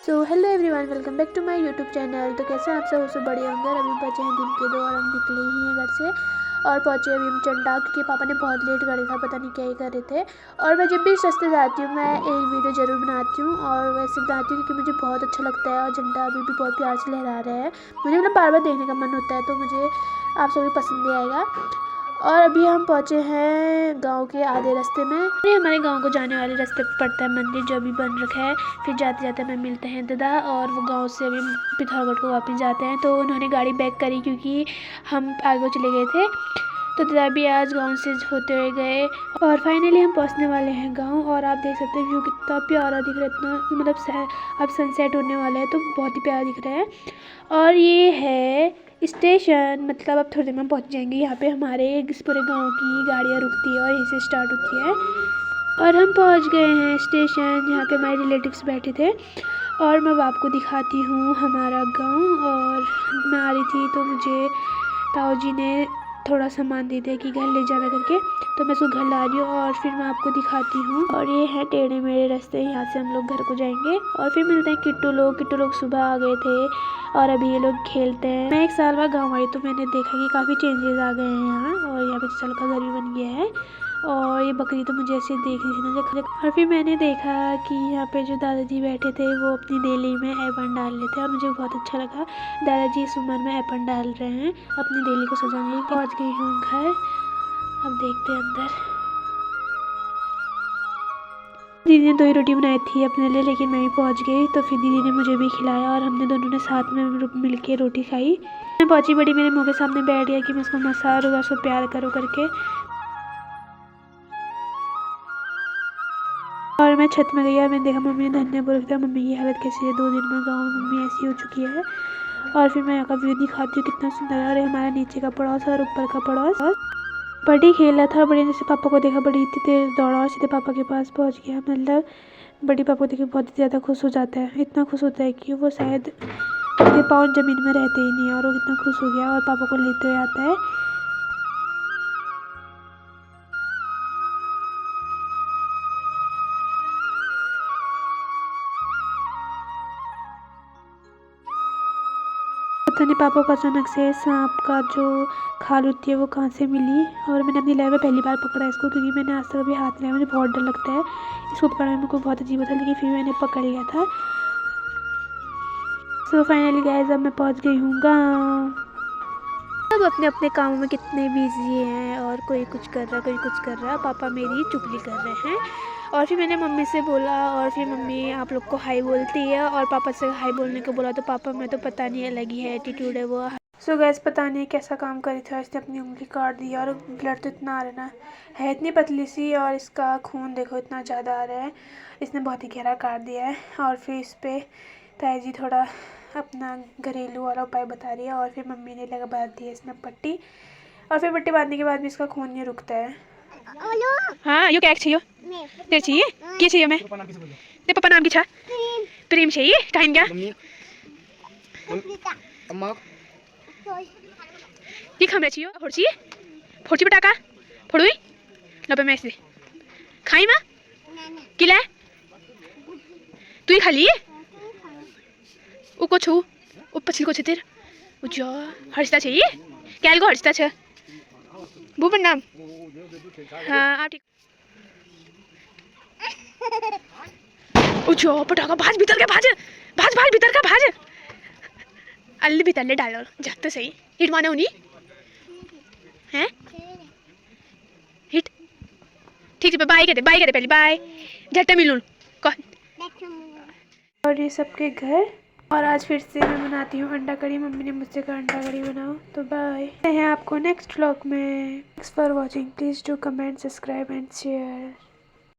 So hello everyone, welcome back to my YouTube channel. तो कैसे हैं आप सब बढ़िया होंगे। अभी बचे हैं दिन के 2 और हम निकले ही हैं घर से और पहुँचे अभी हम चंडा, क्योंकि पापा ने बहुत लेट करे था, पता नहीं क्या ही कर रहे थे। और मैं जब भी इस रास्ते जाती हूँ मैं एक वीडियो ज़रूर बनाती हूँ, और वैसे बनाती हूँ क्योंकि मुझे बहुत अच्छा लगता है। और झंडा अभी भी बहुत प्यार से लहरा रहा है, मुझे मतलब बार बार देखने का मन होता है, तो मुझे आप सभी पसंद भी आएगा। और अभी हम पहुँचे हैं गांव के आधे रास्ते में। ये हमारे गांव को जाने वाले रास्ते पर पड़ता है मंदिर, जो अभी बन रखा है। फिर जाते जाते हमें मिलते हैं दादा, और वो गांव से अभी पिथौरागढ़ को वापस जाते हैं। तो उन्होंने गाड़ी बैक करी क्योंकि हम आगे चले गए थे। तो दादा भी आज गांव से होते हुए गए और फाइनली हम पहुंचने वाले हैं गांव। और आप देख सकते हैं व्यू कितना प्यारा दिख रहा है, इतना मतलब अब सनसेट होने वाला है तो बहुत ही प्यारा दिख रहा है। और ये है स्टेशन, मतलब अब थोड़ी देर में पहुंच जाएंगे। यहाँ पे हमारे इस पूरे गांव की गाड़ियाँ रुकती है और यहीं से स्टार्ट होती है। और हम पहुंच गए हैं स्टेशन, जहाँ पे हमारे रिलेटिव्स बैठे थे। और मैं अब आपको दिखाती हूँ हमारा गांव। और मैं आ रही थी तो मुझे ताऊ जी ने थोड़ा सामान दे दिया कि घर ले जाना करके, तो मैं उसको घर ला रही हूँ और फिर मैं आपको दिखाती हूँ। और ये है टेढ़े मेढ़े रास्ते, यहाँ से हम लोग घर को जाएंगे। और फिर मिलते हैं किट्टू लोग सुबह आ गए थे और अभी ये लोग खेलते हैं। मैं 1 साल बाद गाँव आई तो मैंने देखा कि काफ़ी चेंजेस आ गए हैं यहाँ। और यहाँ पे चल का घर भी बन गया है। और ये बकरी तो मुझे ऐसे देख रही थी ना। और फिर मैंने देखा कि यहाँ पे जो दादाजी बैठे थे वो अपनी डेली में एपन डाल रहे थे, और मुझे बहुत अच्छा लगा। दादाजी इस उम्र में एपन डाल रहे हैं अपनी डेली को सजाने। पहुँच गई हूँ घर, अब देखते हैं अंदर। दीदी ने 2 ही रोटी बनाई थी अपने लिए, लेकिन मैं भी पहुँच गई तो फिर दीदी ने मुझे भी खिलाया और हमने दोनों ने साथ में मिल के रोटी खाई। मैं पहुँची, बड़ी मेरे मुँह के सामने बैठ गया कि मैं उसको मसारूँ, उसको प्यार करूँ करके। और मैं छत में गई और मैंने देखा मम्मी ने धनिया बो रखा था। मम्मी की हालत कैसी है, 2 दिन में गाँव में मम्मी ऐसी हो चुकी है। और फिर मैं यहाँ का व्यू दिखाती हूँ कितना सुंदर है। और हमारा नीचे का पड़ोस और ऊपर का पड़ोस। बड़ी खेल रहा था, बड़ी ने से पापा को देखा, बड़ी इतनी तेज दौड़ा और सीधे पापा के पास पहुँच गया। मतलब बड़ी पापा को देख के बहुत ही ज़्यादा खुश हो जाता है, इतना खुश होता है कि वो शायद उसके पाँव ज़मीन में रहते ही नहीं। और वो इतना खुश हो गया और पापा को लेते हुए आता है। पता नहीं पापा को अचानक से सांप का जो खाल होती है वो कहाँ से मिली। और मैंने अपनी लाइफ में पहली बार पकड़ा इसको, क्योंकि मैंने आज तक अभी हाथ नहीं लाया, मुझे बहुत डर लगता है इसको पकड़ने में, मेरे को बहुत अजीब होता है। लेकिन फिर मैंने पकड़ लिया था। सो फाइनली गाइस, अब मैं पहुँच गई हूँ गाँव। सब अपने अपने कामों में कितने बिजी हैं, और कोई कुछ कर रहा है, कोई कुछ कर रहा है। पापा मेरी चुगली कर रहे हैं। और फिर मैंने मम्मी से बोला, और फिर मम्मी आप लोग को हाई बोलती है, और पापा से हाई बोलने को बोला तो पापा में तो पता नहीं अलग ही है एटीट्यूड है वो। सो गैस, पता नहीं कैसा काम करी था, इसने अपनी उंगली काट दी। और ब्लड तो इतना आ रहा है इतनी पतली सी, और इसका खून देखो इतना ज़्यादा आ रहा है। इसने बहुत ही गहरा काट दिया है। और फिर इस पर ताई जी थोड़ा अपना घरेलू वाला उपाय बता रही है। और फिर मम्मी ने लगा बांध दी है इसमें पट्टी। और फिर पट्टी बांधने के बाद भी इसका खून नहीं रुकता है। हाँ, यो क्या चाहिए? तेरे चाहिए? क्या चाहिए? मैं तेरे पापा नाम की छा? प्रेम चाहिए? टाइम क्या? ये खाना चाहिए? फोड़ चाहिए? फोड़ चाहिए पटाखा? फोड़ुई? लपे में ऐसे खाई माँ? किला? तू ही खा लिए? ऊको छू ऊपर को तेर उज्जो हर्षता चाहिए? क्या को हर्षता छ? भूपन नाम? हाँ आप ठीक। उज्जो पटाखा भाज भीतर का भाज भाज भाज भीतर का भाज अल्ली भीतर ले डालो जाते सही हिट माने उन्हीं हैं हिट ठीक है। बाय कहते पहले बाय झट्टे मिलूं कौन। और ये सबके घर। और आज फिर से मैं बनाती हूँ अंडा करी। मम्मी ने मुझसे कहा अंडा करी बनाओ, तो बाय हैं आपको नेक्स्ट व्लॉग में। Thanks for watching, please do comment, subscribe and share.